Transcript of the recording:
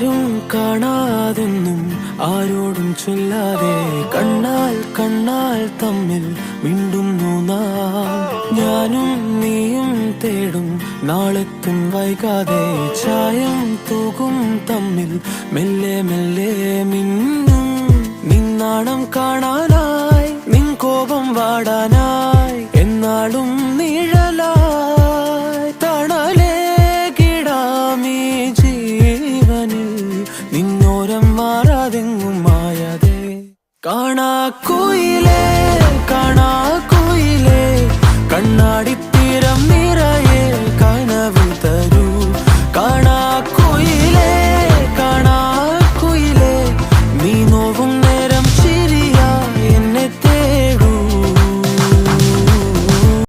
ആരും കാണാതെന്നും ആരോടും ചൊല്ലാതെ കണ്ണാൽ കണ്ണാൽ തമ്മിൽ മിണ്ടുന്നു നാം. ഞാനും നീയും തേടും നാളെത്തും വൈകാതെ ചായം തൂകും തമ്മിൽ മെല്ലെ മെല്ലെ മിന്നും. നിന്നാണം കാണാനായി നിൻ കോപം വാടാൻ